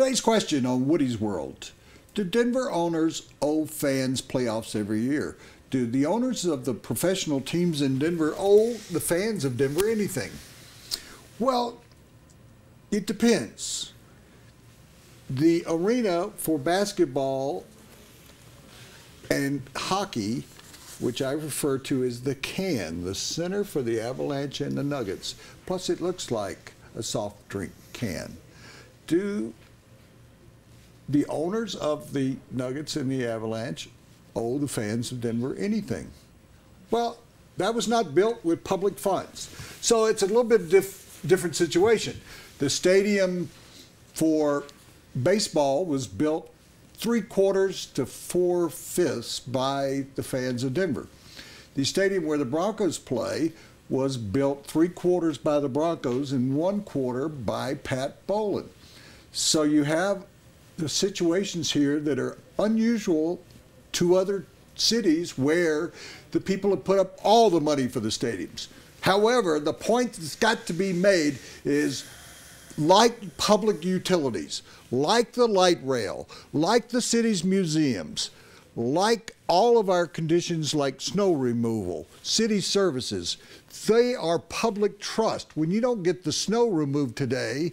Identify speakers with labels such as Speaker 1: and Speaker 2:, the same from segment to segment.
Speaker 1: Today's question on Woody's World. Do Denver owners owe fans playoffs every year? Do the owners of the professional teams in Denver owe the fans of Denver anything? Well, it depends. The arena for basketball and hockey, which I refer to as the can, the center for the Avalanche and the Nuggets, plus it looks like a soft drink can. Do the owners of the Nuggets and the Avalanche owe the fans of Denver anything? Well, that was not built with public funds. So it's a little bit different situation. The stadium for baseball was built 3/4 to 4/5 by the fans of Denver. The stadium where the Broncos play was built 3/4 by the Broncos and 1/4 by Pat Bowlen. So you have the situations here that are unusual to other cities where the people have put up all the money for the stadiums. However, the point that's got to be made is, like public utilities, like the light rail, like the city's museums, like all of our conditions like snow removal, city services, they are public trust. When you don't get the snow removed today,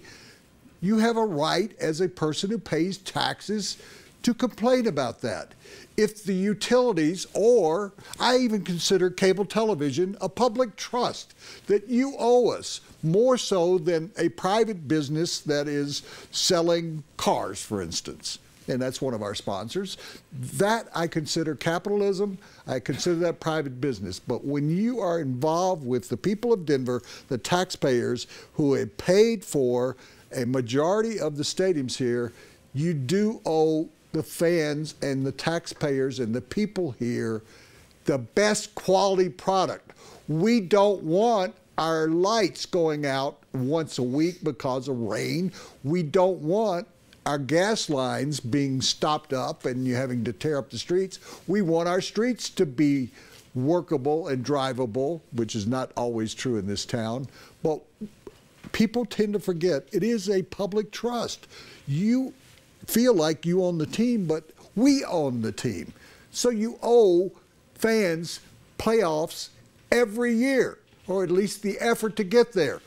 Speaker 1: you have a right as a person who pays taxes to complain about that. If the utilities, or I even consider cable television, a public trust that you owe us, more so than a private business that is selling cars, for instance. And that's one of our sponsors. That I consider capitalism. I consider that private business. But when you are involved with the people of Denver, the taxpayers who have paid for a majority of the stadiums here, you do owe the fans and the taxpayers and the people here the best quality product. We don't want our lights going out once a week because of rain. We don't want our gas lines being stopped up and you having to tear up the streets. We want our streets to be workable and drivable, which is not always true in this town. But people tend to forget it is a public trust. You feel like you own the team, but we own the team. So you owe fans playoffs every year, or at least the effort to get there.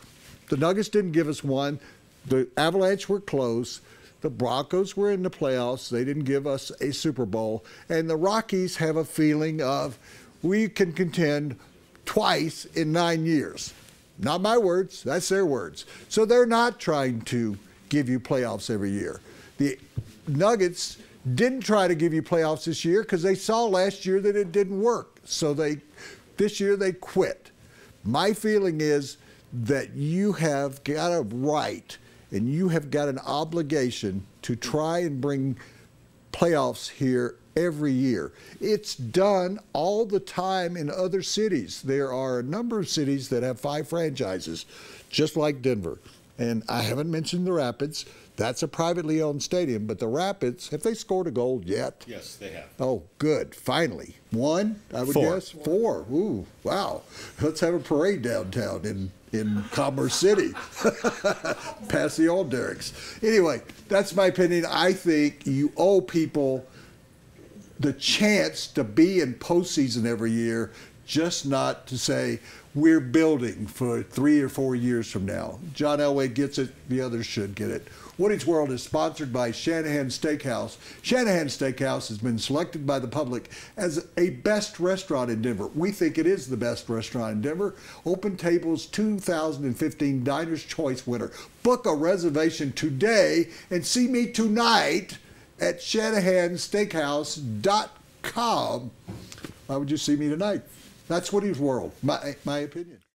Speaker 1: The Nuggets didn't give us one. The Avalanche were close. The Broncos were in the playoffs. They didn't give us a Super Bowl. And the Rockies have a feeling of, we can contend twice in 9 years. Not my words, that's their words. So they're not trying to give you playoffs every year. The Nuggets didn't try to give you playoffs this year because they saw last year that it didn't work. So this year they quit. My feeling is that you have got a right and you have got an obligation to try and bring playoffs here every year. It's done all the time in other cities. There are a number of cities that have 5 franchises, just like Denver. And I haven't mentioned the Rapids. That's a privately owned stadium. But the Rapids, have they scored a goal yet?
Speaker 2: Yes, they have.
Speaker 1: Oh, good. Finally. 1, I would guess? 4. Ooh, wow. Let's have a parade downtown in Commerce City. Past the old derricks. Anyway, that's my opinion. I think you owe people the chance to be in postseason every year, just not to say we're building for 3 or 4 years from now. John Elway gets it. The others should get it. Woody's World is sponsored by Shanahan Steakhouse. Shanahan Steakhouse has been selected by the public as a best restaurant in Denver. We think it is the best restaurant in Denver. Open Table's 2015 Diner's Choice winner. Book a reservation today and see me tonight at shanahansteakhouse.com. Why would you see me tonight? That's Woody's World, my opinion.